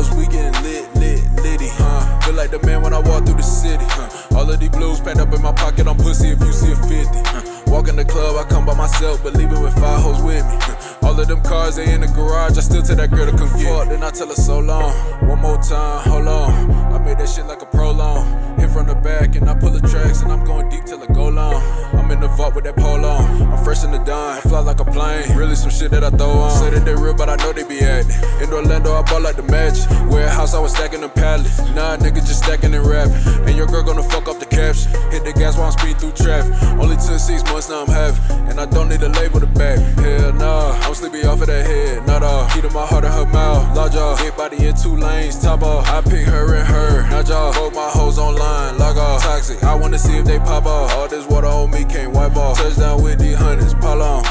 Bottles, we getting litty. Feel like the man when I walk through the city. All of these blues packed up in my pocket, I'm pussy if you see a 50. Walk in the club, I come by myself, but leaving with 5 hoes with me. All of them cars, they in the garage, I still tell that girl to come fuck. Then I tell her so long, one more time, hold on. I made that shit like a prolong. Hit from the back and I pull the tracks and I'm going deep till it go long. I'm in the vault with that pole on. I'm fresh in the dime, I fly like a plane. Really some shit that I throw on. Say that they real, but I know they be acting. In Orlando, I ball like the Magic. Warehouse, I was stacking the pallets. Nah, nigga just stacking and rapping. And your girl gonna fuck up the caption. Hit the gas while I'm speeding through traffic. Only took 6 months, now I'm having. And I don't need a label to back me. Hell nah, I'm sleepy off of that head. Not all. Key to my heart and her mouth. Large jaw, big body in 2 lanes. Top off, I pick her and her. Not y'all, both my hoes online. Log off, toxic. I wanna see if they pop off. All this water on me can't wipe off. Touchdown with these hundreds, pile on.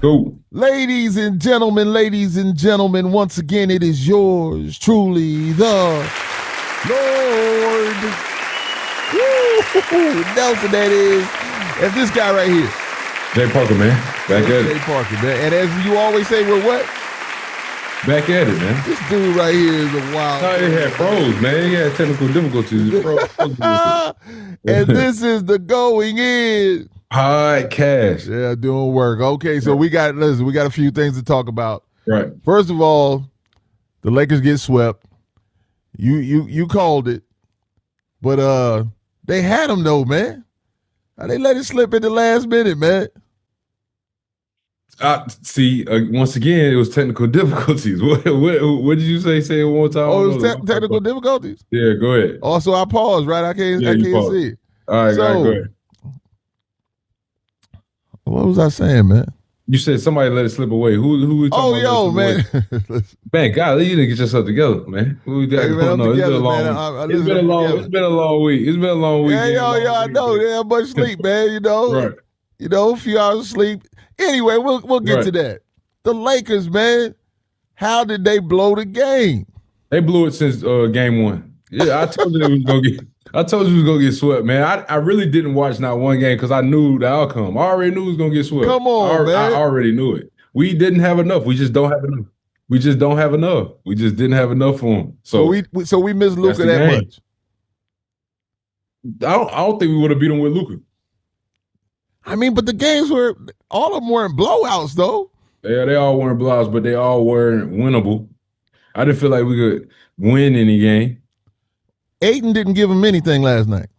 Go. Ladies and gentlemen, once again, it is yours truly, the Lord Nelson, that is. And this guy right here. Jay Parker, man. Back at Jay it. Parker, man. And as you always say, we're what? Back at it, man. This dude right here is a wild. No, it had froze, man. He had technical difficulties. And this is the Going In Podcast. Yeah, doing work. Okay, so we got a few things to talk about. Right. First of all, the Lakers get swept. You called it, but they had them though, man. They let it slip in the last minute, man. See, once again, it was technical difficulties. What did you say? Say it one time. Oh, it was technical difficulties? Yeah, go ahead. Also, I paused, right? I can't see it. All right, go ahead. What was I saying, man? You said somebody let it slip away. Who we talking about? Oh, yo, man. Man, God, you need to get yourself together, man. It's been a long week. It's been a long week. Yeah, I know. They have much sleep, man. You know, right. You know, a few hours of sleep. Anyway, we'll get to that. The Lakers, man. How did they blow the game? They blew it since game 1. Yeah, I told you it was gonna get. I told you it was gonna get swept, man. I really didn't watch not one game because I knew the outcome. I already knew it was gonna get swept. Come on, man. I already knew it. We didn't have enough. We just don't have enough. We just don't have enough. We just didn't have enough for them. So we missed Luka that much. I don't think we would have beat them with Luka. I mean, but the games all of them weren't blowouts though. Yeah, they all weren't blowouts, but they all weren't winnable. I didn't feel like we could win any game. Ayton didn't give him anything last night.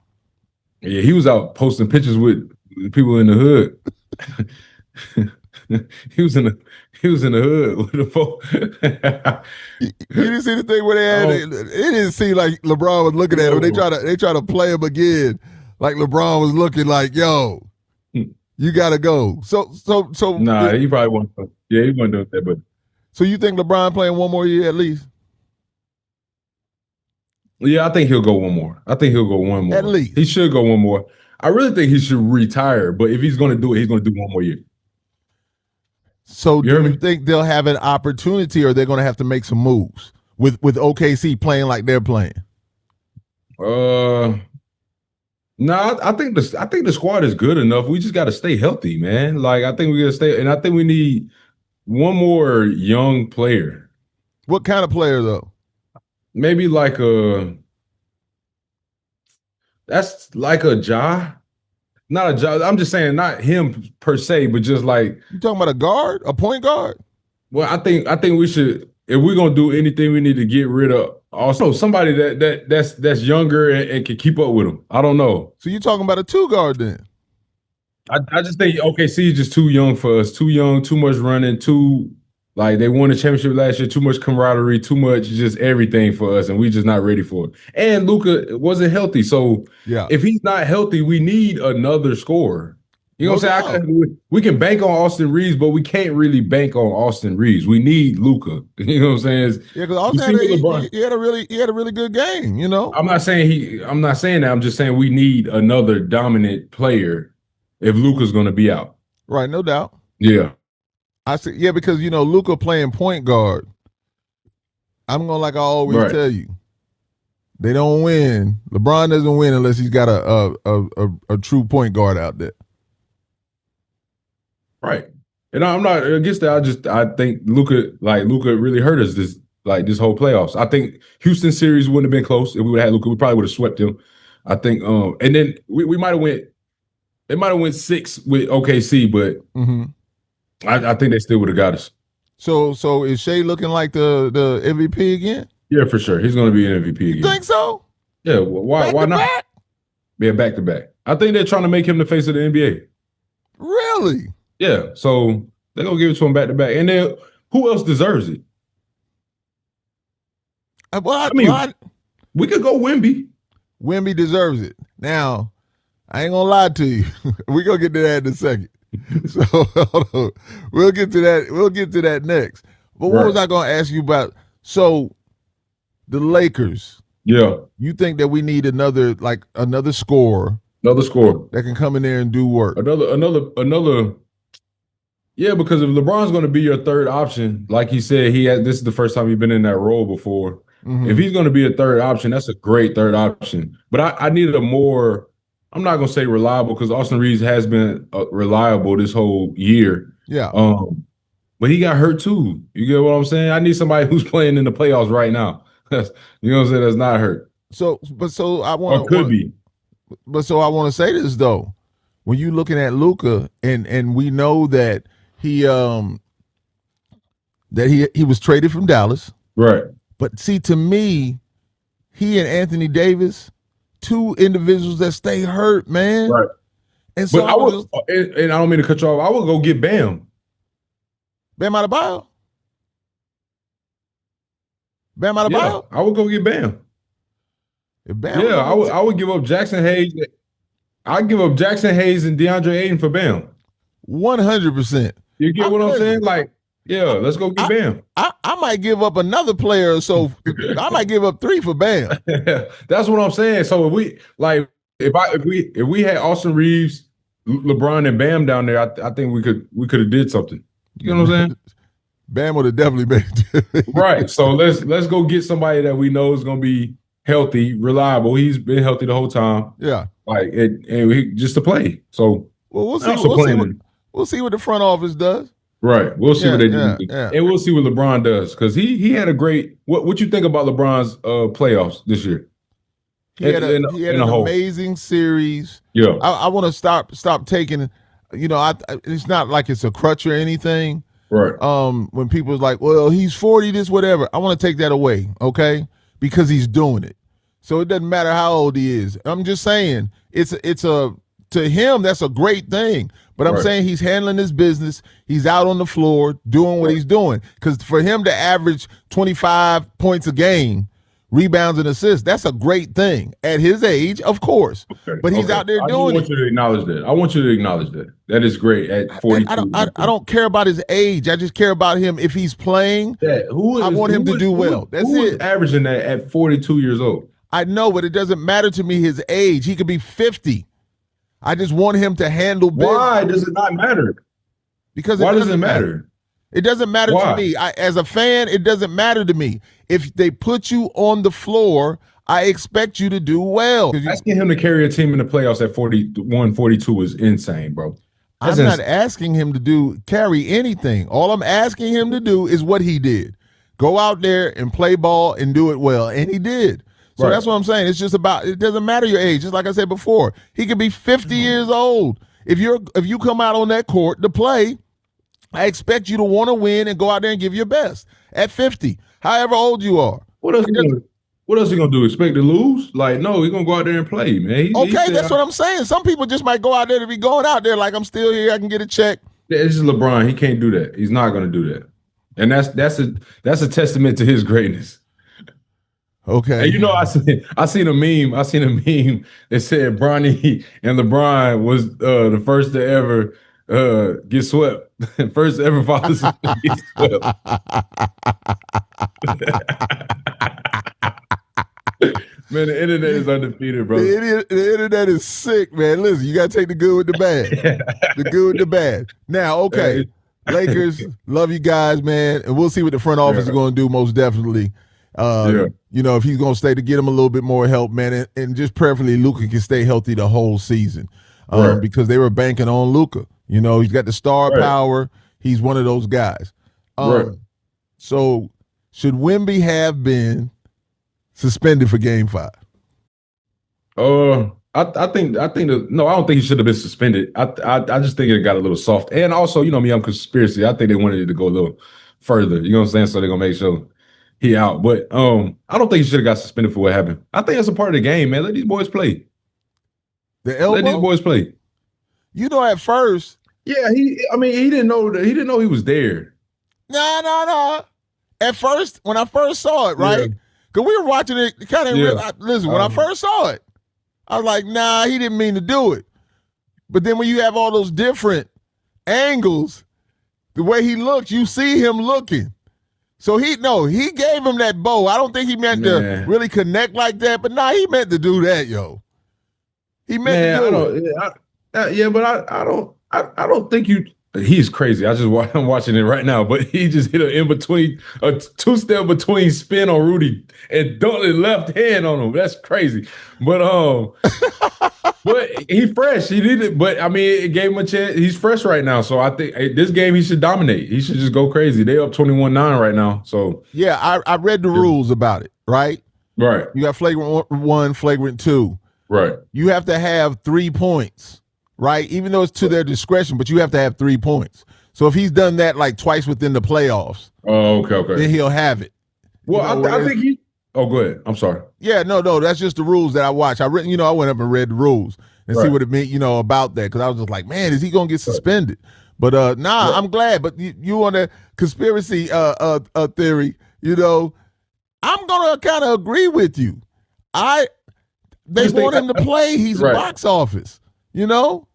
Yeah, he was out posting pictures with people in the hood. he was in the hood with the folks. You didn't see the thing where they had it didn't seem like LeBron was looking at him. They try to play him again, like LeBron was looking like, yo, you gotta go. So nah, he probably wasn't. Yeah, he wasn't doing that, but so you think LeBron playing one more year at least? Yeah, I think he'll go one more. At least. He should go one more. I really think he should retire, but if he's going to do it, he's going to do one more year. So do you think they'll have an opportunity or they're going to have to make some moves with OKC playing like they're playing? No, I think the squad is good enough. We just got to stay healthy, man. Like, I think we got to stay, and I think we need one more young player. What kind of player, though? Maybe like that's like a Ja. Not a Ja. I'm just saying not him per se, but just like. You talking about a guard? A point guard? Well, I think we should, if we're gonna do anything, we need to get rid of also somebody that's younger and can keep up with him. I don't know. So you're talking about a 2 guard then? I just think OKC is just too young for us. Too young, too much running, like they won the championship last year, too much camaraderie, too much just everything for us, and we just not ready for it. And Luka wasn't healthy, so if he's not healthy, we need another scorer. You know what I'm saying? We can bank on Austin Reeves, but we can't really bank on Austin Reeves. We need Luka. You know what I'm saying? Yeah, because Austin he had a really good game. You know, I'm not saying that. I'm just saying we need another dominant player if Luka's going to be out. Right, no doubt. Yeah. I see. Yeah, because Luka playing point guard. I'm gonna like I always tell you, they don't win. LeBron doesn't win unless he's got a true point guard out there. Right. And I'm not against that. I think Luka really hurt us this whole playoffs. I think Houston series wouldn't have been close if we would have had Luka. We probably would have swept him. I think and then we might have went 6 with OKC, but I think they still would have got us. So is Shea looking like the MVP again? Yeah, for sure. He's going to be an MVP again. You think so? Yeah. Why not? Back? Yeah, back to back. I think they're trying to make him the face of the NBA. Really? Yeah. So they're going to give it to him back to back. And then who else deserves it? We could go Wemby. Wemby deserves it. Now, I ain't gonna lie to you. We're gonna get to that in a second. So hold on. We'll get to that. We'll get to that next. But what was I gonna ask you about? So the Lakers. Yeah. You think that we need another scorer. Another scorer that can come in there and do work. Another. Yeah, because if LeBron's going to be your third option, like he said, this is the first time he's been in that role before. If he's going to be a third option, that's a great third option. But I needed a more, I'm not going to say reliable because Austin Reeves has been reliable this whole year. Yeah. But he got hurt too. You get what I'm saying? I need somebody who's playing in the playoffs right now. You know what I'm saying? That's not hurt. So I want. Or could be. But so I want to say this though, when you're looking at Luka, and we know that he was traded from Dallas, right? But see, to me, he and Anthony Davis, two individuals that stay hurt, man. Right. And so and I don't mean to cut you off. I would go get Bam. Bam Adebayo. Bam Adebayo. Yeah, I would go get Bam. I would give up Jackson Hayes. I'd give up Jackson Hayes and DeAndre Ayton for Bam. 100%. You get what I'm saying? Like, yeah, let's go get Bam. I might give up another player or so. I might give up 3 for Bam. That's what I'm saying. So if we had Austin Reeves, LeBron, and Bam down there, I think we could have did something. You know what I'm saying? Bam would have definitely made it. Right. So let's go get somebody that we know is going to be healthy, reliable. He's been healthy the whole time. Yeah. Like just to play. So we'll see what the front office does. Right. We'll see what they do. Yeah. And we'll see what LeBron does. Because he had a great what you think about LeBron's playoffs this year? He had an amazing series. Yeah. I want to stop taking, it's not like it's a crutch or anything. Right. When people's like, well, he's 40, this, whatever. I want to take that away, okay? Because he's doing it. So it doesn't matter how old he is. I'm just saying to him, that's a great thing. But I'm saying he's handling his business. He's out on the floor doing what he's doing. Because for him to average 25 points a game, rebounds and assists, that's a great thing. At his age, of course. Okay. But he's out there doing it. I want you to acknowledge that. I want you to acknowledge that. That is great at 42. I don't care about his age. I just care about him. If he's playing, I want him to do well. That's who it. Is averaging that at 42 years old? I know, but it doesn't matter to me his age. He could be 50. I just want him to handle business. Why does it not matter? Because why does it matter? It doesn't matter to me. As a fan, it doesn't matter to me. If they put you on the floor, I expect you to do well. Asking him to carry a team in the playoffs at 41, 42 is insane, bro. I'm not asking him to carry anything. All I'm asking him to do is what he did. Go out there and play ball and do it well. And he did. So that's what I'm saying. It's just it doesn't matter your age. Just like I said before, he could be 50 years old. If you come out on that court to play, I expect you to want to win and go out there and give your best at 50, however old you are. What else he gonna do? Expect to lose? Like, no, he's gonna go out there and play, man. That's what I'm saying. Some people just might go out there to be going out there like, I'm still here, I can get a check. Yeah, this is LeBron. He can't do that. He's not gonna do that. And that's a testament to his greatness. Okay. And I seen a meme that said Bronny and LeBron was the first to ever get swept. First ever fathers to get swept. Man, the internet is undefeated, bro. The internet is sick, man. Listen, you got to take the good with the bad. The good with the bad. Now, okay, Lakers, love you guys, man. And we'll see what the front office is going to do, most definitely. If he's going to stay, to get him a little bit more help, man. And just preferably Luka can stay healthy the whole season because they were banking on Luka. He's got the star power. he's one of those guys. Right. So should Wemby have been suspended for Game 5? I think no, I don't think he should have been suspended. I just think it got a little soft. And also, you know me, I'm conspiracy. I think they wanted it to go a little further. You know what I'm saying? So they're gonna make sure he out. But I don't think he should have got suspended for what happened. I think that's a part of the game, man. Let these boys play. The elbow? Let these boys play. You know, at first. Yeah, he didn't know that he was there. No. At first, when I first saw it, right? Because we were watching it kind of listen, when I first saw it, I was like, nah, he didn't mean to do it. But then when you have all those different angles, the way he looks, you see him looking. So he gave him that bow. I don't think he meant to really connect like that, but he meant to do that, yo. He meant to do it. But I don't think you. He's crazy. I'm watching it right now, but he just hit a two-step between spin on Rudy and dunked his left hand on him. That's crazy. But but he fresh. He did it, but I mean, it gave him a chance. He's fresh right now, so I think this game he should dominate. He should just go crazy. They up 21-9 right now. So yeah, I read the rules about it. Right. You got flagrant 1, flagrant 2. Right. You have to have 3 points. Right? Even though it's to their discretion, but you have to have 3 points. So if he's done that like twice within the playoffs, okay. Then he'll have it. Well, I think he. Oh, go ahead. I'm sorry. Yeah, no. That's just the rules that I watch. I went up and read the rules and see what it meant, about that. Because I was just like, man, is he gonna get suspended? But I'm glad. But you on the conspiracy theory, I'm gonna kind of agree with you. They want him to play. He's box office.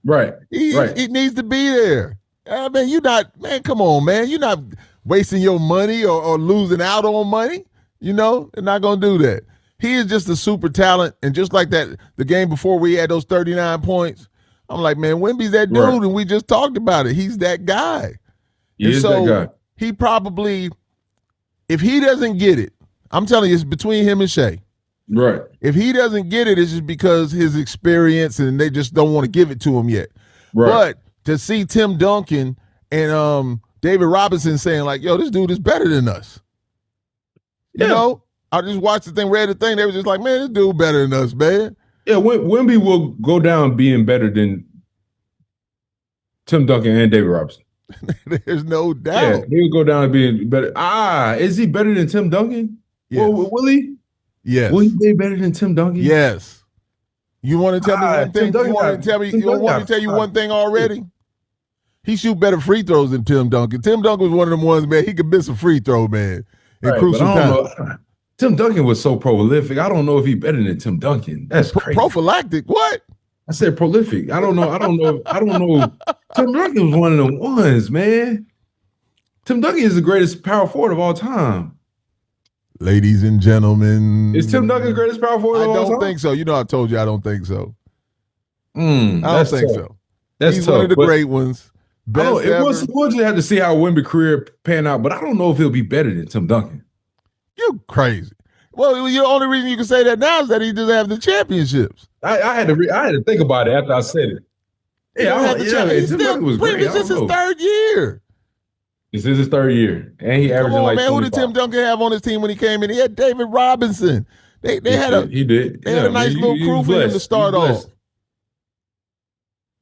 Right. He needs to be there. Come on, man. You're not wasting your money or losing out on money. They're not going to do that. He is just a super talent. And just like that, the game before we had those 39 points, I'm like, man, Wemby's that dude. And we just talked about it. He's that guy. He is that guy. He probably, if he doesn't get it, I'm telling you, it's between him and Shea. Right. If he doesn't get it, it's just because his experience and they just don't want to give it to him yet. Right. But to see Tim Duncan and David Robinson saying like, yo, this dude is better than us. I just watched the thing, read the thing. They were just like, man, this dude better than us, man. Yeah, Wemby will go down being better than Tim Duncan and David Robinson. There's no doubt. Yeah, he'll go down being better. Is he better than Tim Duncan? Yes. Well, will he? Yes. Will he be better than Tim Duncan? Yes. You want to tell me one thing? You want me to tell you one thing already? He shoot better free throws than Tim Duncan. Tim Duncan was one of them ones, man. He could miss a free throw, man, in crucial time. Tim Duncan was so prolific. I don't know if he's better than Tim Duncan. That's crazy. Prophylactic? What? I said prolific. I don't know. Tim Duncan was one of the ones, man. Tim Duncan is the greatest power forward of all time. Ladies and gentlemen. Is Tim Duncan the greatest power forward of all time? I don't think so. I told you I don't think so. I don't think so. He's one of the great ones. We'll just have to see how Wemby's career pan out, but I don't know if he'll be better than Tim Duncan. You're crazy. Well, the only reason you can say that now is that he doesn't have the championships. I had to think about it after I said it. Tim Duncan was great. This is his third year. This is his third year, and he averaging like 25. Who did Tim Duncan have on his team when he came in? He had David Robinson. They had a nice little crew for him to start off.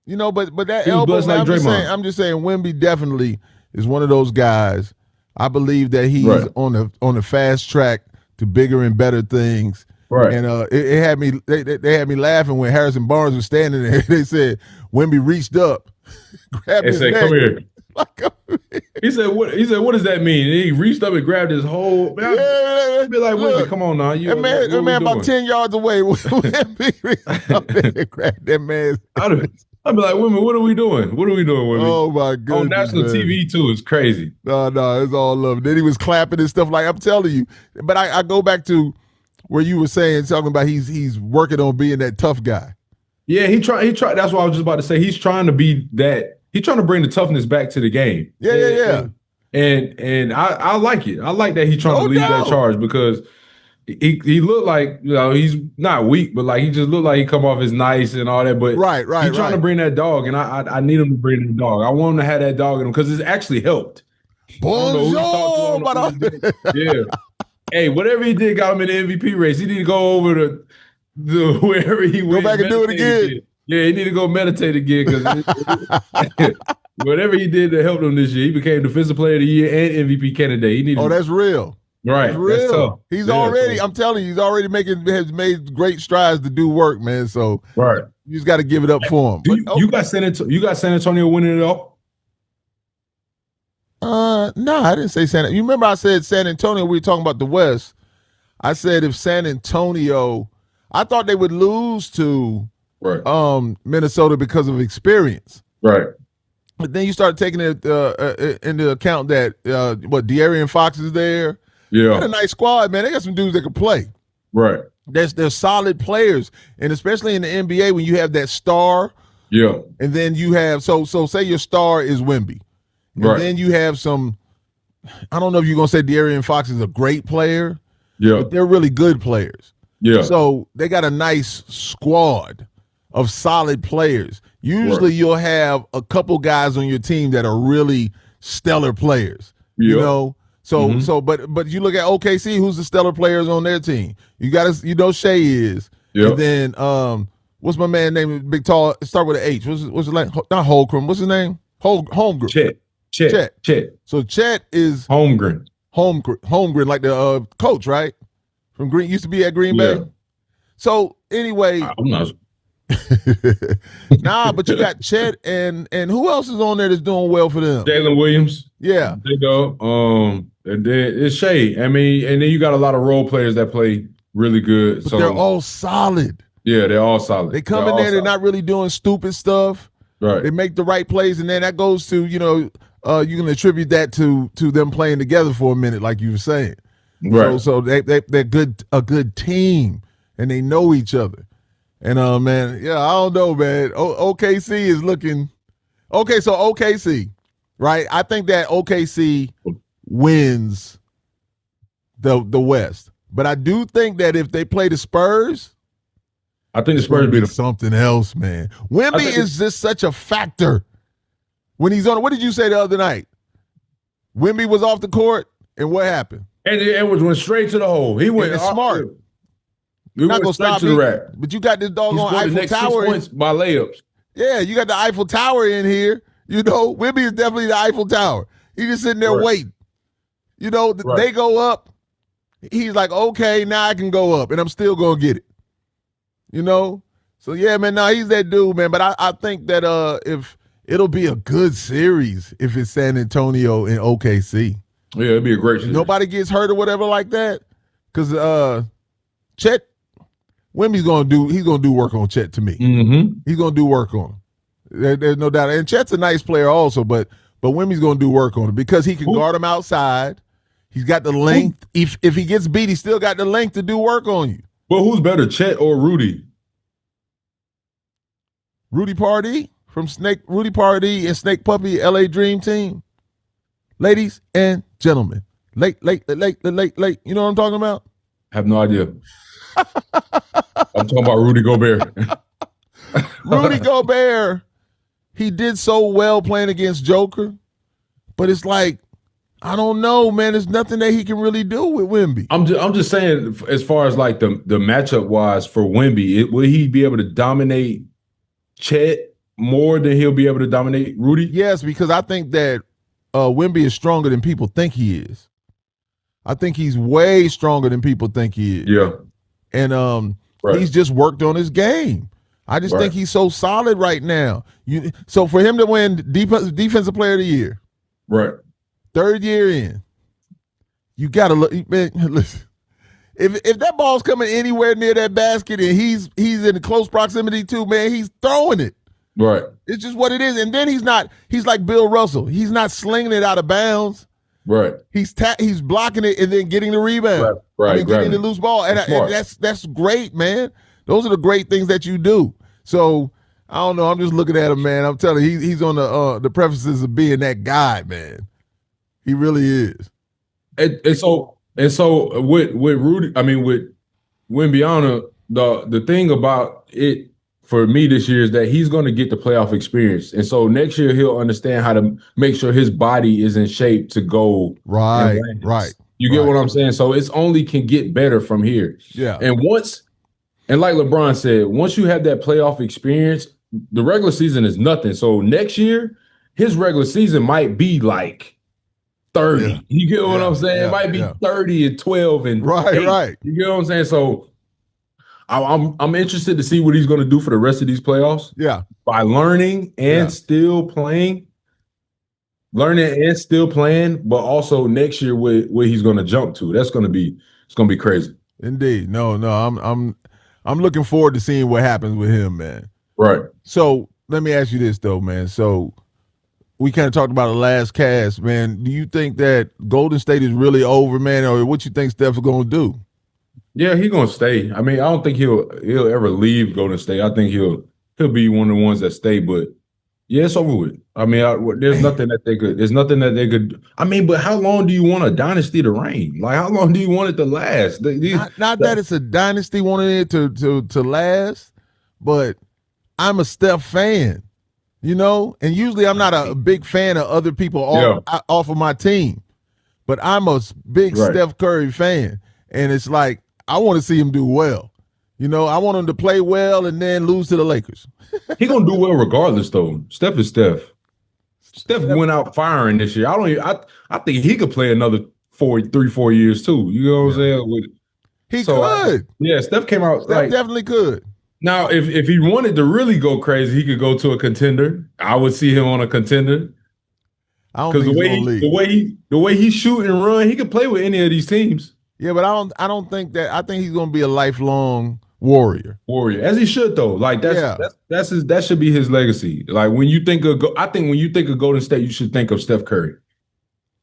But that elbow, I'm just saying, Wemby definitely is one of those guys. I believe that he's on the fast track to bigger and better things. Right. And it had me. They had me laughing when Harrison Barnes was standing there. They said Wemby reached up, grabbed his neck. "Come here." He said, "What?" He said, "What does that mean?" And he reached up and grabbed his whole. Man, I'd be like, "Wemby, come on now." That man about 10 yards away. Wemby reached up and grabbed that man's. I'd be like, "Wemby, what are we doing? What are we doing, Wemby?" Oh my goodness! On national TV too, it's crazy. No, it's all love. Then he was clapping and stuff. Like I'm telling you, but I go back to where you were talking about he's working on being that tough guy. Yeah, he tried. That's what I was just about to say. He's trying to be that. He's trying to bring the toughness back to the game. Yeah. And I like it. I like that he's trying to lead that charge because he looked like, he's not weak, but like he just looked like he come off as nice and all that. But Right. he's trying to bring that dog, and I need him to bring the dog. I want him to have that dog in him because it's actually helped. Bonjour, yeah. Hey, whatever he did got him in the MVP race. He need to go over to wherever he went. Go back and do it again. Yeah, he need to go meditate again because whatever he did to help him this year, he became Defensive Player of the Year and MVP candidate. That's real. Right. That's real. That's tough. He's already, I'm telling you, he's already has made great strides to do work, man. So right. You just got to give it up for him. You got San Antonio winning it all? No, I didn't say San Antonio. You remember I said San Antonio, we were talking about the West. I said if San Antonio, I thought they would lose to Minnesota because of experience. Right. But then you start taking it into account that De'Aaron Fox is there. Yeah. What a nice squad, man. They got some dudes that can play. Right. They're solid players. And especially in the NBA when you have that star. Yeah. And then you have so say your star is Wemby. And then you have some, I don't know if you're going to say De'Aaron Fox is a great player. Yeah. But they're really good players. Yeah. So they got a nice squad of solid players. Usually you'll have a couple guys on your team that are really stellar players. Yeah. You know? So but you look at OKC, who's the stellar players on their team? You got to Shea is. Yeah. And then what's my man name? Big tall, start with an H. What's his name? Not Holmgren. What's his name? Holmgren. Chet. So Chet is Holmgren, like the coach, right? From Green, used to be at Green Bay. So anyway, I'm not. Nah, but you got Chet and who else is on there that's doing well for them? Jalen Williams. Yeah. There you go. And then it's Shea. I mean, and then you got a lot of role players that play really good. But so they're all solid. Yeah, they're all solid. They come in there, they're not really doing stupid stuff. Right. They make the right plays, and then that goes to, you can attribute that to them playing together for a minute, like you were saying. Right. So they're a good team, and they know each other. And man, yeah, I don't know, man. OKC is looking okay. So OKC, right? I think that OKC wins the West, but I do think that if they play the Spurs, I think the Spurs be something else, man. Wemby is just such a factor when he's on. What did you say the other night? Wemby was off the court, and what happened? And Edwards went straight to the hole. He went smart. You're not gonna stop me, rack. but you got this doggone Eiffel Tower. 6 points by layups. Yeah, you got the Eiffel Tower in here. Wemby is definitely the Eiffel Tower. He's just sitting there waiting. They go up. He's like, okay, now I can go up, and I'm still gonna get it. So yeah, man. He's that dude, man. But I think that if it'll be a good series if it's San Antonio and OKC. Yeah, it'd be a great series. Nobody gets hurt or whatever like that, because Chet. Wemby's he's gonna do work on Chet to me. Mm-hmm. He's gonna do work on him. There's no doubt. And Chet's a nice player also, but Wemby's gonna do work on him because he can guard him outside. He's got the length. If he gets beat, he's still got the length to do work on you. But who's better, Chet or Rudy? Rudy Pardee and Snake Puppy, LA Dream Team. Ladies and gentlemen, late. You know what I'm talking about? I have no idea. I'm talking about Rudy Gobert. Rudy Gobert, he did so well playing against Joker, but it's like, I don't know, man. There's nothing that he can really do with Wemby. I'm just saying, as far as like the matchup wise for Wemby, will he be able to dominate Chet more than he'll be able to dominate Rudy? Yes, because I think that Wemby is stronger than people think he is. I think he's way stronger than people think he is. Yeah. And he's just worked on his game. I just think he's so solid right now. So for him to win Defensive Player of the Year, right, 3rd year in, you gotta look. Man, listen, if that ball's coming anywhere near that basket and he's in close proximity to, man, he's throwing it. Right. It's just what it is. And then he's like Bill Russell. He's not slinging it out of bounds. Right. He's blocking it and then getting the rebound. Right. Getting the loose ball. And that's great, man. Those are the great things that you do. So I don't know. I'm just looking at him, man. I'm telling you, he's on the prefaces of being that guy, man. He really is. And so And so with Rudy, I mean with Wembanyama, the thing about it for me this year is that he's going to get the playoff experience, and so next year he'll understand how to make sure his body is in shape to go. Right. You get what I'm saying? So it's only can get better from here. Yeah. And like LeBron said, once you have that playoff experience, the regular season is nothing. So next year, his regular season might be like 30. Yeah. You get what I'm saying? Yeah. It might be 30 and 12 and Right. 8. You get what I'm saying? So I'm interested to see what he's going to do for the rest of these playoffs. Yeah. By learning and still playing. Learning and still playing, but also next year where he's going to jump to. It's going to be crazy. Indeed. No, I'm looking forward to seeing what happens with him, man. Right. So let me ask you this though, man. So we kind of talked about the last cast, man. Do you think that Golden State is really over, man, or what you think Steph's going to do? Yeah, he's going to stay. I mean, I don't think he'll ever leave Golden State. I think he'll be one of the ones that stay, but yeah, it's over with. I mean, there's nothing that they could. I mean, but how long do you want a dynasty to reign? Like, how long do you want it to last? Not that it's a dynasty wanting it to last, but I'm a Steph fan, you know? And usually I'm not a big fan of other people off of my team, but I'm a big Steph Curry fan. And it's like, I want to see him do well. You know, I want him to play well and then lose to the Lakers. He gonna do well regardless, though. Steph is Steph. Steph went out firing this year. I think he could play another 4 years too. You know what I'm saying? He could. Yeah, Steph came out. Steph definitely could. Now, if he wanted to really go crazy, he could go to a contender. I would see him on a contender. I don't think the way he shoot and run, he could play with any of these teams. Yeah, but I don't think that. I think he's going to be a lifelong warrior, as he should though. Like that should be his legacy. Like when you think of, I think when you think of Golden State, you should think of Steph Curry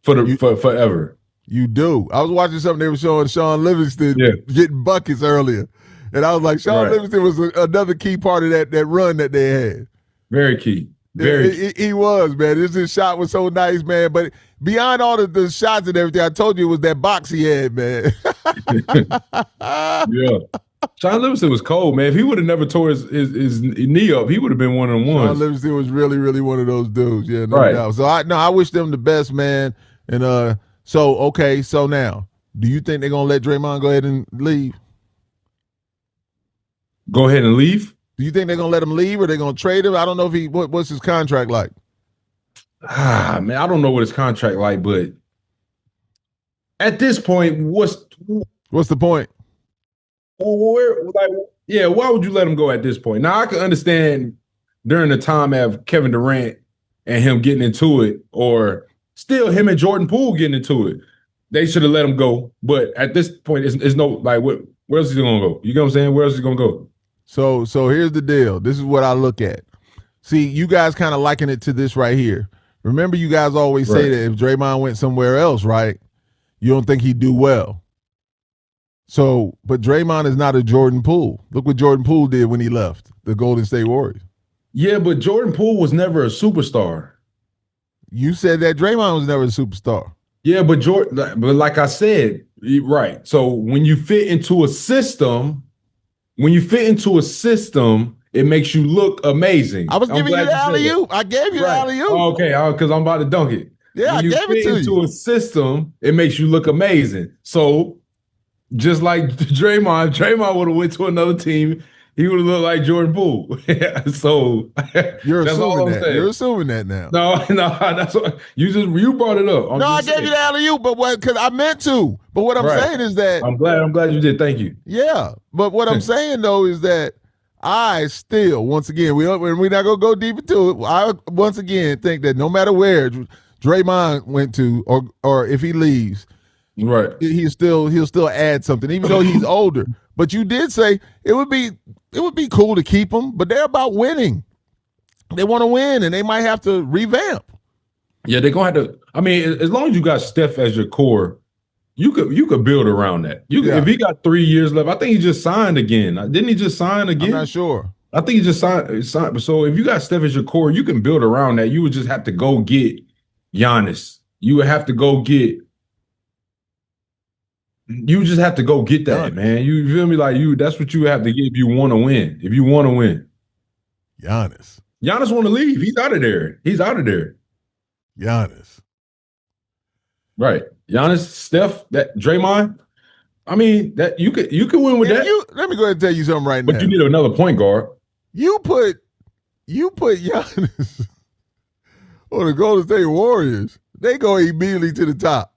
for forever. You do. I was watching something they were showing Sean Livingston getting buckets earlier, and I was like, Sean Livingston was another key part of that run that they had. Very key. He was, man. His shot was so nice, man. But beyond all of the shots and everything, I told you it was that box he had, man. Yeah. Sean Livingston was cold, man. If he would have never tore his knee up, he would have been one of the ones. Sean Livingston was really, really one of those dudes. Yeah, no doubt. So I wish them the best, man. And so now, do you think they're gonna let Draymond go ahead and leave? Go ahead and leave? Do you think they're gonna let him leave, or they're gonna trade him? I don't know if what's his contract like. Man, I don't know what his contract like, but at this point, what's the point? Why would you let him go at this point? Now I can understand during the time of Kevin Durant and him getting into it, or still him and Jordan Poole getting into it. They should have let him go. But at this point, it's no like where else is he gonna go? You know what I'm saying? Where else is he gonna go? So here's the deal. This is what I look at. See, you guys kind of liken it to this right here. Remember, you guys always say that if Draymond went somewhere else, right, you don't think he'd do well. So, but Draymond is not a Jordan Poole. Look what Jordan Poole did when he left the Golden State Warriors. Yeah, but Jordan Poole was never a superstar. You said that Draymond was never a superstar. Yeah, but like I said, right. So when you fit into a system, it makes you look amazing. I was giving you the alley-oop. I gave you the alley-oop. Oh, okay, because I'm about to dunk it. Yeah, when I gave it to you. When you fit into a system, it makes you look amazing. So just like Draymond would have went to another team, he would have looked like Jordan Poole. So you're assuming that. You're assuming that now. No, that's what you brought it up. I gave you the alley-oop, but because I meant to. But what I'm saying is that I'm glad you did. Thank you. Yeah, but what I'm saying though is that I still, once again, we're not gonna go deep into it. I once again think that no matter where Draymond went to, or if he leaves, right, he'll still add something, even though he's older. But you did say it would be cool to keep him, but they're about winning. They want to win, and they might have to revamp. Yeah, they're gonna have to. I mean, as long as you got Steph as your core, you could build around that. If he got 3 years left, I think he just signed again. Didn't he just sign again? I'm not sure. I think he just signed. So if you got Steph as your core, you can build around that. You would just have to go get Giannis. You would have to go get You just have to go get that, Giannis. man. You feel me? Like that's what you have to get if you want to win. If you want to win. Giannis. Giannis want to leave. He's out of there. He's out of there. Giannis. Right. Giannis, Steph, that Draymond. I mean, that you could win with that. Let me go ahead and tell you something right now. But you need another point guard. You put Giannis on the Golden State Warriors, they go immediately to the top.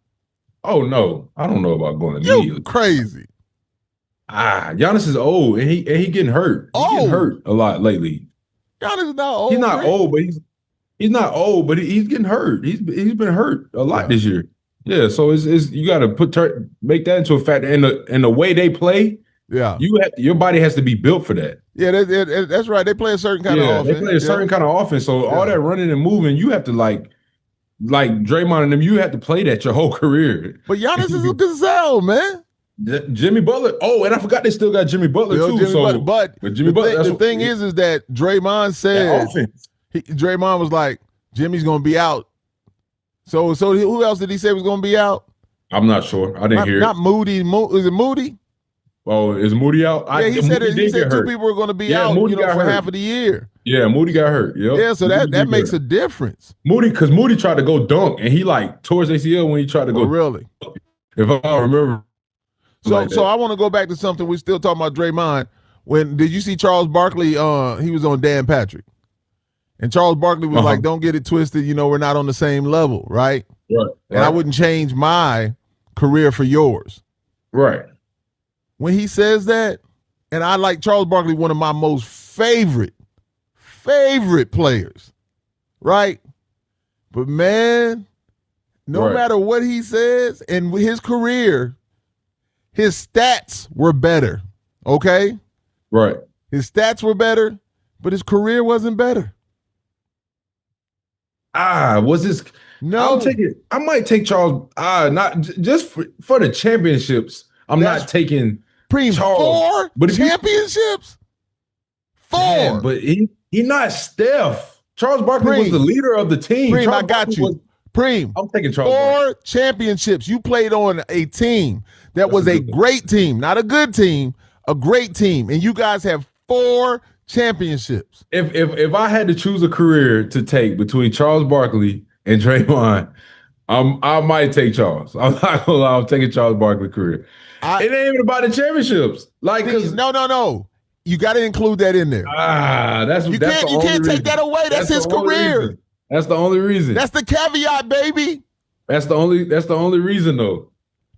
Oh no, I don't know about going immediately. You crazy. Giannis is old and he getting hurt. He's getting hurt a lot lately. Giannis is not old. He's not old, but he's not old, but he's getting hurt. He's been hurt a lot this year. Yeah, so it's you got to make that into a factor. And the way they play, your body has to be built for that. Yeah, that's right. They play a certain kind of offense. They play a certain kind of offense. So all that running and moving, you have to like Draymond and them, you have to play that your whole career. But Giannis is a gazelle, man. Jimmy Butler. Oh, and I forgot they still got Jimmy Butler too. But Jimmy Butler. The thing is that Draymond said Draymond was like, Jimmy's gonna be out. So who else did he say was gonna be out? I'm not sure. I didn't hear. Not Moody. Is it Moody? Oh, is Moody out? Yeah, he said two people were going to be out for half of the year. Yeah, Moody got hurt. Yep. Yeah, so that makes a difference. Because Moody tried to go dunk, and he tore his ACL when he tried to go. Really? If I remember. So I want to go back to something we're still talking about Draymond. Did you see Charles Barkley? He was on Dan Patrick. And Charles Barkley was like, don't get it twisted. We're not on the same level, right? Right. And I wouldn't change my career for yours. Right. When he says that, and I like Charles Barkley, one of my most favorite players, right? But man, no matter what he says, in his career, his stats were better, okay? Right. His stats were better, but his career wasn't better. Was this? No. I'll take it. I might take Charles. Not just for the championships. I'm not taking Charles. 4 championships? 4. Man, but he not Steph. Charles Barkley was the leader of the team. Preem, Charles I got you. Preem, I'm taking Charles 4 Barkley. championships. You played on a team that was a great team, not a good team, a great team. And you guys have 4 championships. If I had to choose a career to take between Charles Barkley and Draymond, I might take Charles. I'm not gonna lie, I'm taking Charles Barkley's career. It ain't even about the championships. No. You got to include that in there. You can't take that away. That's his career. That's the only reason. That's the caveat, baby. That's the only reason though.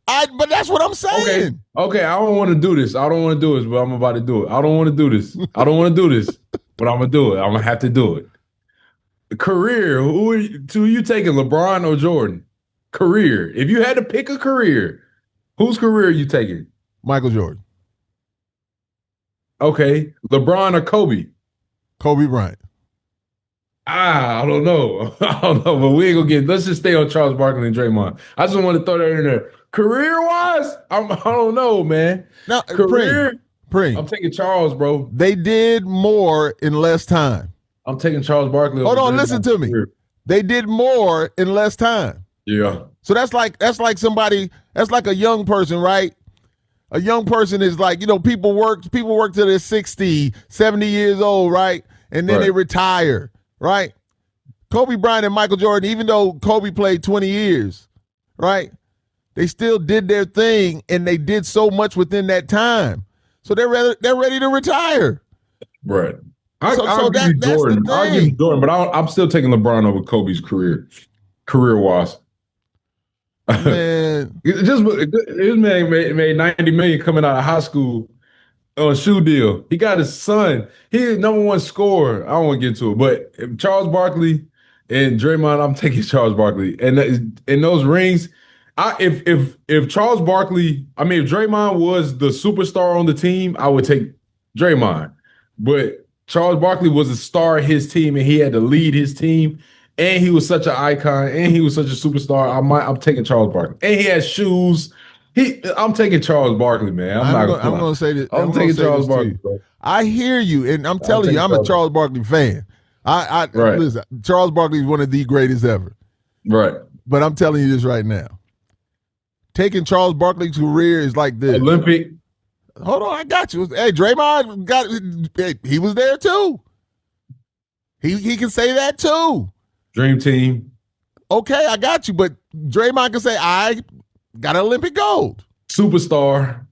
But that's what I'm saying. Okay, I don't want to do this. But I'm about to do it. I don't want to do this. But I'm gonna do it. I'm gonna have to do it. Career. Who are you taking, LeBron or Jordan? Career. If you had to pick a career, whose career are you taking? Michael Jordan. Okay. LeBron or Kobe? Kobe Bryant. I don't know. But we ain't gonna let's just stay on Charles Barkley and Draymond. I just want to throw that in there. Career-wise, I don't know, man. Now, career, Preem. I'm taking Charles, bro. They did more in less time. I'm taking Charles Barkley. Hold on, listen to me. They did more in less time. Yeah. So that's like a young person, right? A young person is like, people work till they're 60, 70 years old, right? And then they retire, right? Kobe Bryant and Michael Jordan, even though Kobe played 20 years, right? They still did their thing, and they did so much within that time. So they're ready to retire. Right. I'll give you Jordan. I'll give you Jordan, but I'm still taking LeBron over Kobe's career-wise. Man. This man made $90 million coming out of high school on a shoe deal. He got his son. He's number 1 scorer. I don't want to get into it, but if Charles Barkley and Draymond, I'm taking Charles Barkley. And in those rings, if Charles Barkley, if Draymond was the superstar on the team, I would take Draymond. But Charles Barkley was a star of his team, and he had to lead his team. And he was such an icon, and he was such a superstar. I'm taking Charles Barkley, and he has shoes. I'm taking Charles Barkley, man. I'm going to say this. I'm taking Charles Barkley, bro. I hear you, and I'm telling you, I'm a Charles Barkley fan. Listen, Charles Barkley is one of the greatest ever. Right. But I'm telling you this right now. taking Charles Barkley's career is like this. Olympic. Hold on, I got you. Hey, Draymond he was there too. He can say that too. Dream team. Okay, I got you. But Draymond can say, I got an Olympic gold. Superstar.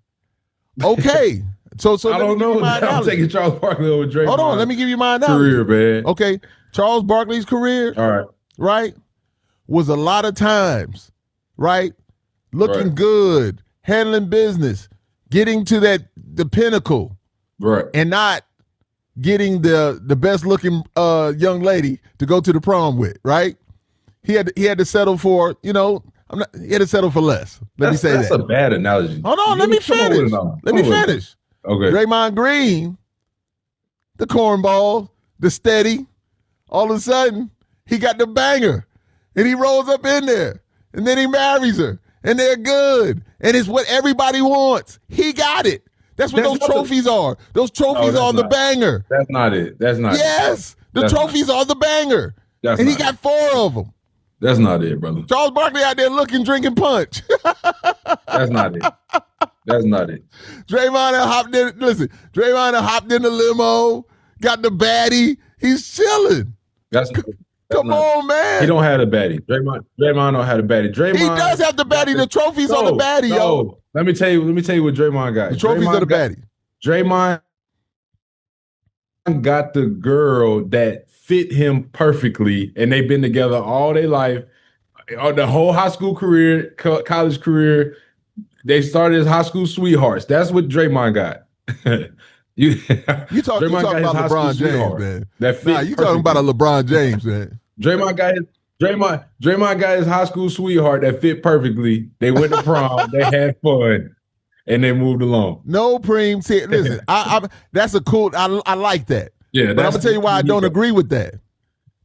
Okay. So I don't know. I'm taking Charles Barkley over Draymond. Hold on, let me give you my analogy. Career, man. Okay, Charles Barkley's career, All right, was a lot of times, right, looking Right. good, handling business, getting to the pinnacle, right. and not getting the best looking young lady to go to the prom with, right? He had to settle for, he had to settle for less. That's a bad analogy. Hold on, let me finish. Let me finish. Okay. Draymond Green, the cornball, the steady, all of a sudden, he got the banger. And he rolls up in there. And then he marries her. And they're good. And it's what everybody wants. He got it. That's what those trophies are. Those trophies are the banger. That's not it. That's not Yes. The trophies are the banger. And he got 4 of them. That's not it, brother. Charles Barkley out there looking, drinking punch. That's not it. That's not it. Draymond hopped in the limo, got the baddie. He's chilling. Come on, man. He don't have the baddie. Draymond don't have the baddie. Draymond, he does have the baddie. The trophies are the baddie, yo. Let me tell you what Draymond got. The trophies are the baddie. Draymond got the girl that fit him perfectly, and they've been together all their life, the whole high school career, college career. They started as high school sweethearts. That's what Draymond got. you talking about LeBron James, man. You talking about a LeBron James, man. Draymond got his high school sweetheart that fit perfectly. They went to prom, they had fun, and they moved along. No preem. Listen, that's a cool. I like that. Yeah, but I'm gonna tell you why I don't agree with that.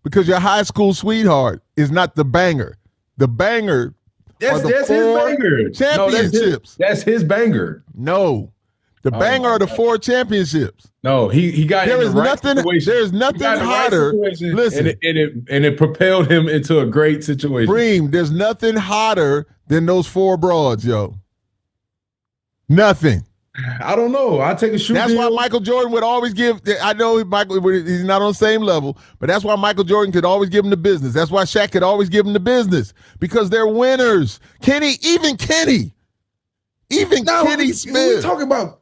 Because your high school sweetheart is not the banger. The banger. That's his banger. Championships. No, that's his banger. No. The banger are the 4 championships. No, he got there in is the right nothing. situation. There's nothing hotter. Listen, and it propelled him into a great situation. Preem, there's nothing hotter than those 4 broads, yo. Nothing. I don't know. I take a shoot. That's why Michael Jordan would always give. I know Michael, he's not on the same level, but that's why Michael Jordan could always give him the business. That's why Shaq could always give him the business because they're winners. Kenny Smith. We're talking about.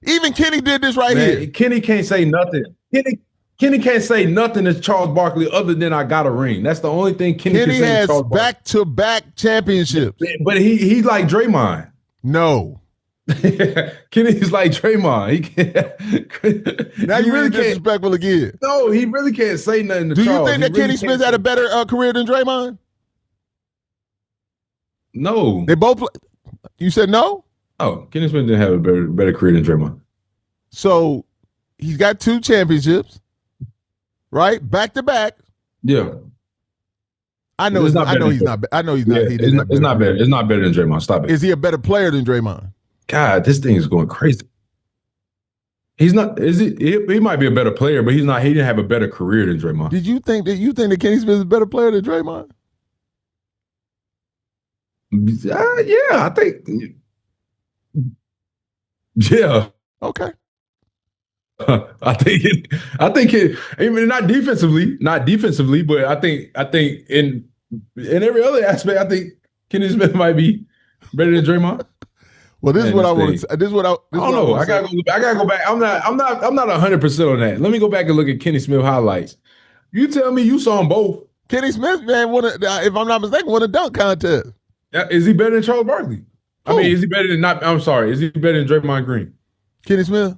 Even Kenny did this here. Kenny can't say nothing. Kenny can't say nothing to Charles Barkley other than I got a ring. That's the only thing Kenny can say. Kenny has back-to-back championships. But he's like Draymond. No. Kenny's like Draymond. Now you really disrespectful again. No, he really can't say nothing to Charles. Do you think that Kenny Smith had a better career than Draymond? No. They both You said no? Oh, Kenny Smith didn't have a better career than Draymond. So he's got 2 championships, right? Back to back. Yeah. I know he's not. It's not better. It's not better than Draymond. Stop it. Is he a better player than Draymond? God, this thing is going crazy. He's not. Is he? He might be a better player, but he's not. He didn't have a better career than Draymond. Did you think that Kenny Smith is a better player than Draymond? Yeah, I think. Yeah. Okay. I think it. I mean, not defensively, but I think in every other aspect, I think Kenny Smith might be better than Draymond. Well, this is what I want to. This is what I. I don't know. I gotta go back. I'm not 100% on that. Let me go back and look at Kenny Smith highlights. You tell me you saw them both. Kenny Smith, man, if I'm not mistaken, won a dunk contest. Is he better than Charles Barkley? I mean, is he better than I'm sorry. Is he better than Draymond Green? Kenny Smith?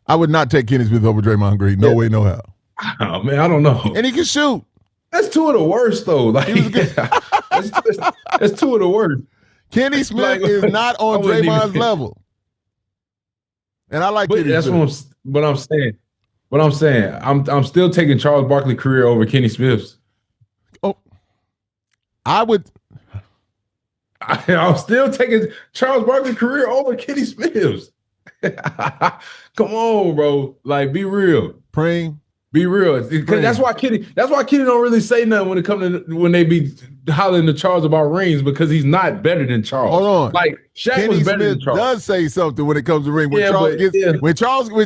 I would not take Kenny Smith over Draymond Green. No way, no how. Oh man, I don't know. And he can shoot. That's 2 of the worst though. Like that's 2 of the worst. Kenny Smith is not on Draymond's level. And I like Kenny Smith. That's what I'm saying. What I'm saying, I'm still taking Charles Barkley's career over Kenny Smith's. Oh, I'm still taking Charles Barkley's career over Kenny Smith's. Come on, bro. Like, be real. Preem, Be real, because that's why Kenny don't really say nothing when they be hollering to Charles about rings, because he's not better than Charles. Hold on. Like Shaq Kenny was better Smith than Charles. does say something when it comes to ring. When when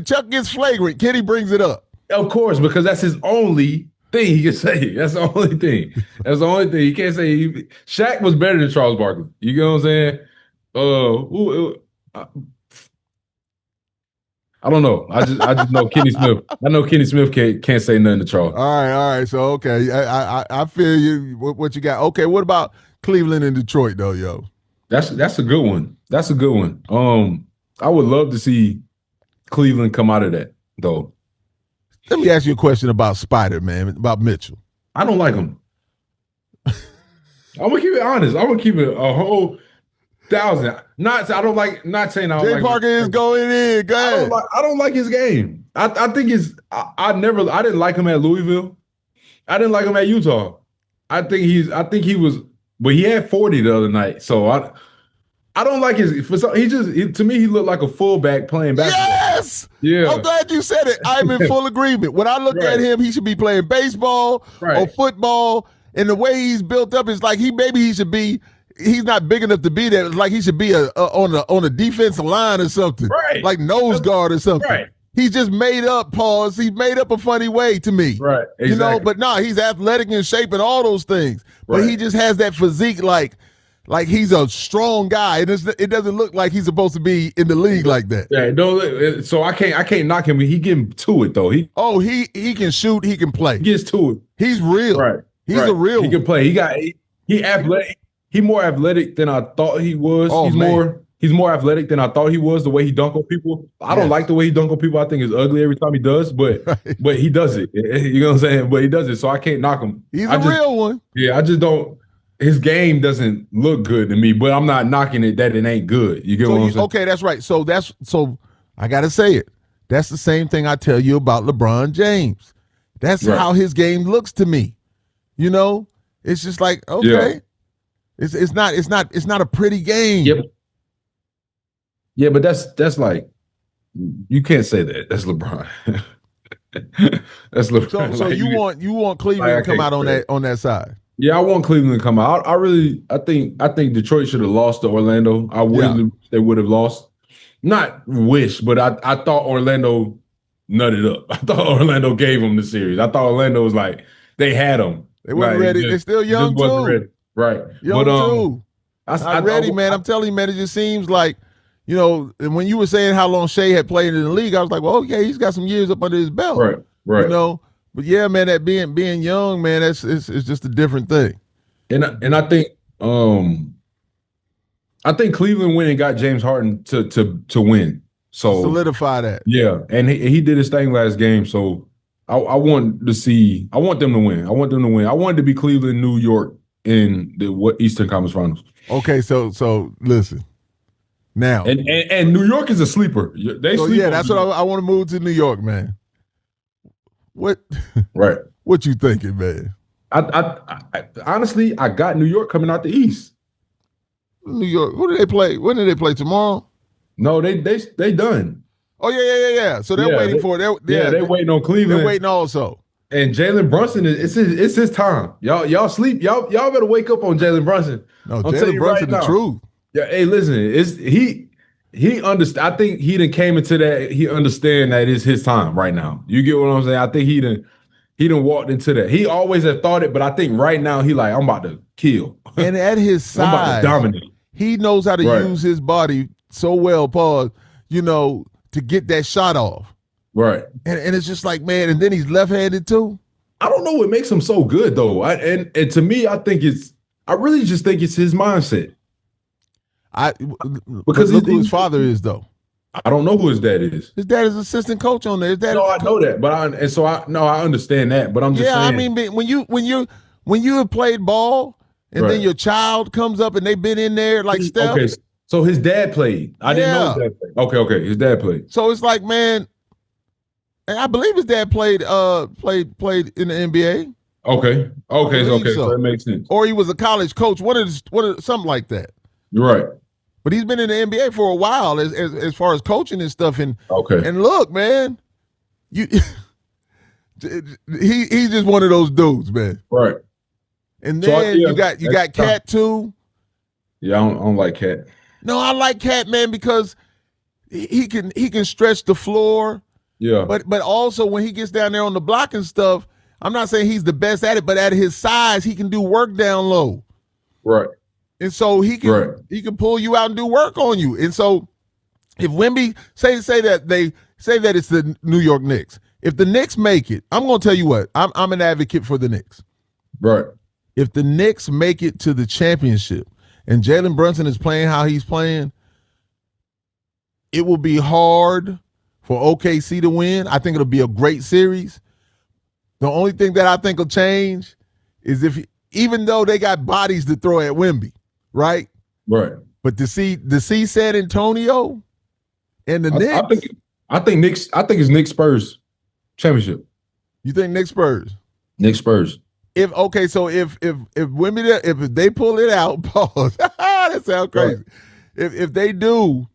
Chuck gets flagrant, Kenny brings it up. Of course, because that's his only thing he can say. That's the only thing. That's the only thing he can't say. Shaq was better than Charles Barkley. You get what I'm saying? I don't know. I just know Kenny Smith. I know Kenny Smith can't say nothing to Charles. All right. So okay, I feel you. What you got? Okay, what about Cleveland and Detroit though, yo? That's a good one. That's a good one. I would love to see Cleveland come out of that though. Let me ask you a question about Spider, man, about Mitchell. I don't like him. I'm gonna keep it honest. I'm gonna keep it a whole 1,000. Not saying I don't like Jay Parker is going in. Go ahead. I don't like his game. I think I didn't like him at Louisville. I didn't like him at Utah. I think he was, but he had 40 the other night. So I don't like to me he looked like a fullback playing basketball. Yes. Yeah. I'm glad you said it. I'm in full agreement. When I look at him, he should be playing baseball or football. And the way he's built up is like he should be. He's not big enough to be there. It's like he should be on a defensive line or something, right? Like nose guard or something. Right. He's just made up. Pause. He's made up a funny way to me, right? Exactly. You know, but no, he's athletic in shape and all those things. But he just has that physique, like he's a strong guy. It doesn't look like he's supposed to be in the league like that. Yeah. No. So I can't knock him. He getting to it though. He can shoot. He can play. He gets to it. He's real. Right. He's a real. He can play. He athletic. He's more athletic than I thought he was. Oh, he's more athletic than I thought he was. The way he dunk on people, I don't like the way he dunk on people. I think it's ugly every time he does, but he does it. You know what I'm saying? But he does it, so I can't knock him. He's a real one. Yeah, I just don't. His game doesn't look good to me, but I'm not knocking it that it ain't good. You get what I'm saying? Okay, that's right. So I gotta say it. That's the same thing I tell you about LeBron James. That's how his game looks to me. You know, it's just like okay. Yeah. It's not a pretty game. Yep. Yeah, but that's like you can't say that. That's LeBron. That's LeBron. So you want Cleveland to come out on that side? Yeah, I want Cleveland to come out. I think Detroit should have lost to Orlando. I wish they would have lost. Not wish, but I thought Orlando nutted up. I thought Orlando gave them the series. I thought Orlando was like they had them. They weren't ready. They're still young too. Right. Young too. Not ready, man. I'm telling you, man, it just seems like, you know, and when you were saying how long Shea had played in the league, I was like, well, okay, he's got some years up under his belt. Right. You know, but yeah, man, that being young, man, it's just a different thing. And I think Cleveland went and got James Harden to win. So solidify that. Yeah. And he did his thing last game. So I want them to win. I want them to win. I want it to be Cleveland, New York in the Eastern Conference Finals. Okay, so listen. Now and New York is a sleeper. They sleep. Yeah, that's what I want to move to New York, man. What? Right. What you thinking, man? I honestly, I got New York coming out the East. New York. Who do they play? When do they play tomorrow? No, they done. Oh yeah. So they're waiting for it. They're waiting on Cleveland. They're waiting also. And Jalen Brunson it's his time. Y'all sleep. Y'all better wake up on Jalen Brunson. No, Jalen Brunson, the truth. Yeah, hey, listen, he understand. I think he done came into that. He understand that it's his time right now. You get what I'm saying? I think he done walked into that. He always had thought it, but I think right now he like, I'm about to kill. And at his size, I'm about to dominate. He knows how to use his body so well, Paul, you know, to get that shot off. Right. And it's just like, man, and then he's left-handed too. I don't know what makes him so good though. And to me, I really just think it's his mindset. Because look who his father is though. I don't know who his dad is. His dad is assistant coach on there. His dad. No, I know that, but I understand that. But I'm just saying. I mean, when you have played ball and then your child comes up and they've been in there like Steph. Okay, so his dad played. I didn't know his dad played. Okay, his dad played. So it's like, man, and I believe his dad played in the NBA. Okay, so that makes sense. Or he was a college coach. Something like that. You're right. But he's been in the NBA for a while as far as coaching and stuff. And look, man, Jalen He's just one of those dudes, man. Right. And So, then yeah, you got that's Cat too. Yeah, I don't like Cat. No, I like Cat, man, because he can stretch the floor. Yeah. But also when he gets down there on the block and stuff, I'm not saying he's the best at it, but at his size, he can do work down low. Right. And so he can pull you out and do work on you. And so if Wemby say that it's the New York Knicks. If the Knicks make it, I'm going to tell you what. I'm an advocate for the Knicks. Right. If the Knicks make it to the championship and Jalen Brunson is playing how he's playing, it will be hard for OKC to win. I think it'll be a great series. The only thing that I think will change is even though they got bodies to throw at Wemby, right? Right. But to see San Antonio and the Knicks, I think it's Knicks Spurs championship. You think Knicks Spurs? Knicks Spurs. If Wemby, if they pull it out, pause. That sounds crazy. Right. If they do,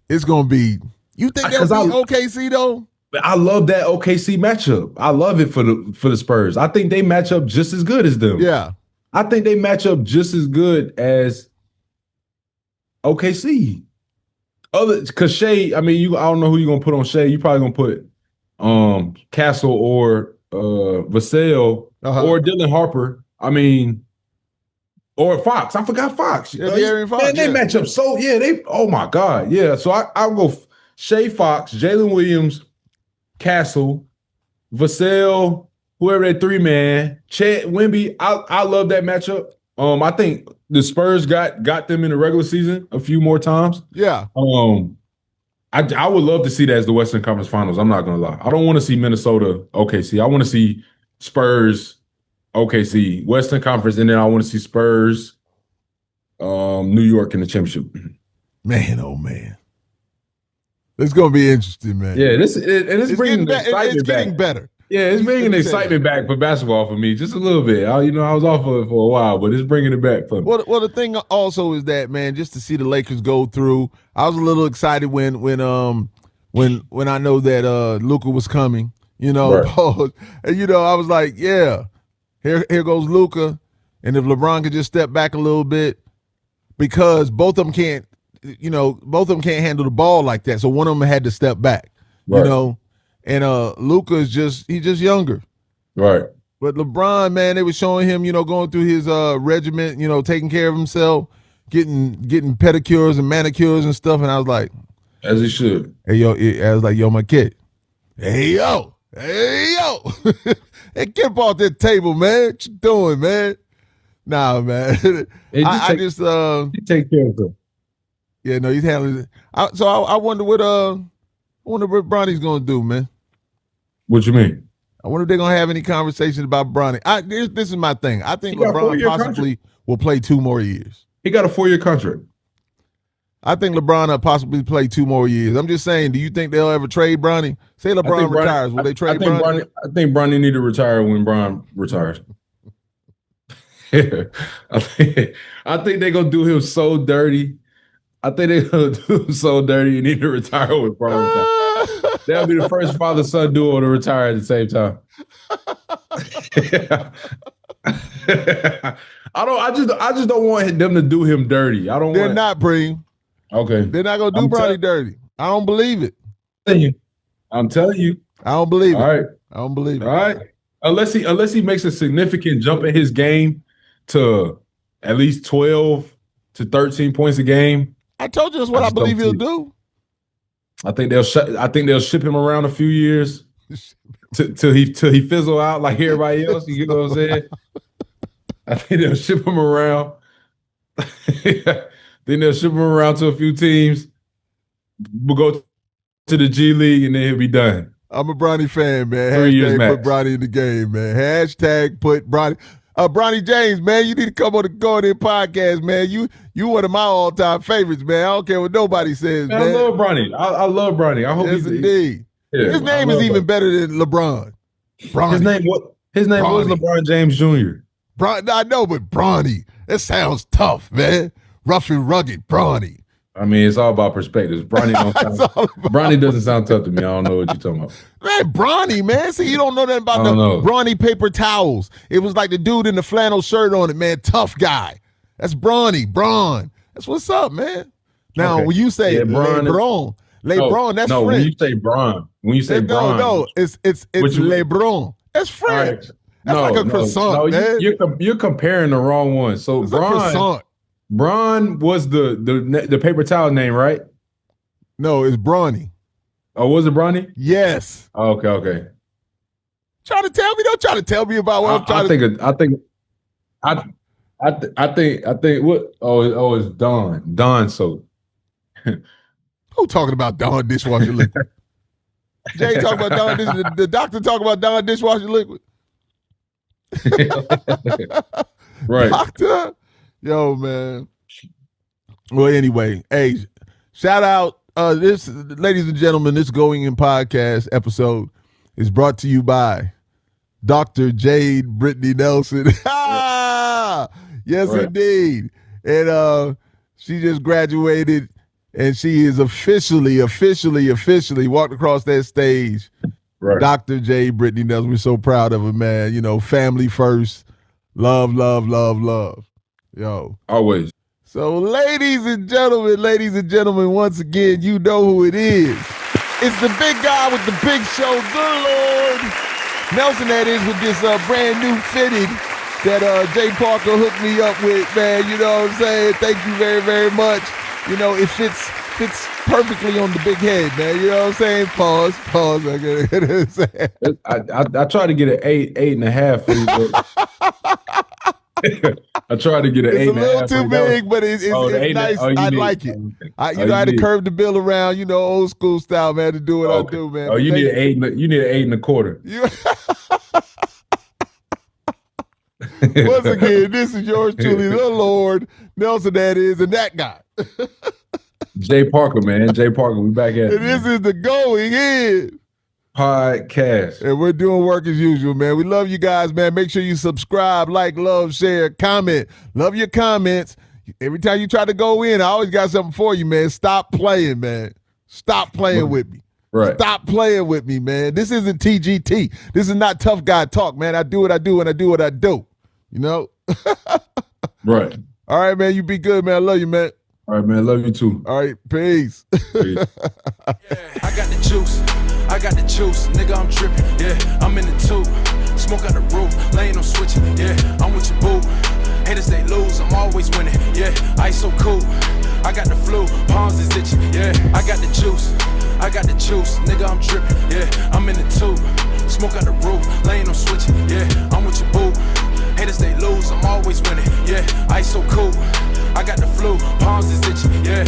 it's gonna be. You think they'll beat OKC though? I love that OKC matchup. I love it for the Spurs. I think they match up just as good as them. Yeah. I think they match up just as good as OKC. Because Shea, I mean, I don't know who you're gonna put on Shea. You probably gonna put Castle or Vassell or Dylan Harper. I mean, or Fox. I forgot Fox. Yeah, Fox. Man, they match up so oh my God. Yeah. So I'll go Shea, Fox, Jalen Williams, Castle, Vassell, whoever that 3-man, Chet, Wemby. I love that matchup. I think the Spurs got them in the regular season a few more times. Yeah. I would love to see that as the Western Conference Finals. I'm not gonna lie. I don't want to see Minnesota OKC. I want to see Spurs OKC Western Conference, and then I want to see Spurs New York in the championship. Man, oh man. It's gonna be interesting, man. Yeah, it's bringing the excitement it's getting better. Yeah, it's bringing the excitement back for basketball for me, just a little bit. I was off of it for a while, but it's bringing it back for me. Well, the thing also is that, man, just to see the Lakers go through, I was a little excited when I know that Luka was coming. Right. And I was like, yeah, here goes Luka, and if LeBron could just step back a little bit, because both of them can't handle the ball like that. So one of them had to step back, right. And Luka is just younger. Right. But LeBron, man, they were showing him, going through his regiment, taking care of himself, getting pedicures and manicures and stuff. And I was like, as he should. Hey, I was like, yo, my kid. Hey, yo. Hey, get up off that table, man. What you doing, man? Nah, man. He take care of him. Yeah, no, he's handling it. So I wonder what Bronny's gonna do, man. What you mean? I wonder if they're gonna have any conversation about Bronny. This is my thing. I think LeBron possibly will play 2 more years. He got a 4-year contract. I think LeBron will possibly play 2 more years. I'm just saying, do you think they'll ever trade Bronny? Say LeBron retires, will they trade Bronny? I think Bronny need to retire when Bron retires. I think they're gonna do him so dirty. I think they're gonna do him so dirty. You need to retire with Bron retire. That'll be the first father-son duo to retire at the same time. I just don't want them to do him dirty. They're not, Bream. Okay. They're not gonna do Bronny dirty. I don't believe it. I'm telling you. I don't believe it. All right. I don't believe it. All right. Unless he makes a significant jump in his game to at least 12 to 13 points a game. I told you that's what I believe he'll do. I think they'll ship him around a few years till he fizzle out like everybody else. You know what I'm saying? I think they'll ship him around. Then they'll ship him around to a few teams. We'll go to the G League and then he'll be done. I'm a Bronny fan, man. 3 years max. Put Bronny in the game, man. Hashtag put Bronny. Bronny James, man, you need to come on the Going In podcast, man. You one of my all-time favorites, man. I don't care what nobody says, man. I love Bronny. I love Bronny. I hope yes, indeed. Yeah, his name is even better than LeBron. Bronny. His name was LeBron James Jr. I know, but Bronny. That sounds tough, man. Rough and rugged, Bronny. I mean, it's all about perspectives. Bronny Bronny doesn't sound tough to me. I don't know what you're talking about. Man, Bronny, man. See, you don't know that about the Bronny paper towels. It was like the dude in the flannel shirt on it, man. Tough guy. That's Bronny. Braun. That's what's up, man. Now, when you say LeBron, that's no, French. When you say Braun, it's LeBron. That's French. That's like a croissant, man. You're comparing the wrong one. So Braun was the paper towel name, right? No, it's Bronny. Oh, was it Bronny? Yes. Oh, okay. Trying to tell me? Don't try to tell me about what I'm trying to. I think what? Oh, it's Dawn. Dawn soap. Who talking about Dawn dishwasher liquid? Jay talking about Dawn. The doctor talking about Dawn dishwasher liquid. Right, doctor. Yo, man. Well, anyway, hey, shout out. This, ladies and gentlemen, this Going In podcast episode is brought to you by Dr. Jade Brittany Nelson. Yes, right. Indeed. And she just graduated, and she is officially walked across that stage. Right. Dr. Jade Brittany Nelson. We're so proud of her, man. You know, family first. Love. Yo. Always. So, ladies and gentlemen, once again, you know who it is. It's the big guy with the big show, good Lord Nelson, that is, with this brand new fitted that Jay Parker hooked me up with, man. You know what I'm saying? Thank you very, very much. You know, it fits perfectly on the big head, man. You know what I'm saying? Pause. I tried to get an 8.5 for you, but I tried to get an 8.5. It's a little too big, but it's nice. I like it. I had to curve the bill around, you know, old school style, man, to do what I do, man. Oh, you need an 8. You need an 8.25. Once again, this is yours truly, the Lord Nelson, that is, and that guy. Jay Parker, man. Jay Parker, we back at it. And this is the Going In podcast. And we're doing work as usual, man. We love you guys, man. Make sure you subscribe, like, love, share, comment. Love your comments. Every time you try to go in, I always got something for you, man. Stop playing, man. Stop playing with me. Right. Stop playing with me, man. This isn't TGT. This is not tough guy talk, man. I do what I do and I do what I do. You know? Right. All right, man. You be good, man. I love you, man. All right, man. Love you too. All right. Peace. I got the juice. Nigga, I'm tripping. Yeah, I'm in the tube. Smoke out the roof. Lane on switching. Yeah, I'm with your boo. Haters, they lose. I'm always winning. Yeah, ice so cool. I got the flu. Palms is itching. Yeah, I got the juice. Nigga, I'm tripping. Yeah, I'm in the tube. Smoke out the roof. Lane on switching. Yeah, I'm with your boo. Haters, they lose. I'm always winning. Yeah, ice so cool. I got the flu. Palms is itching. Yeah.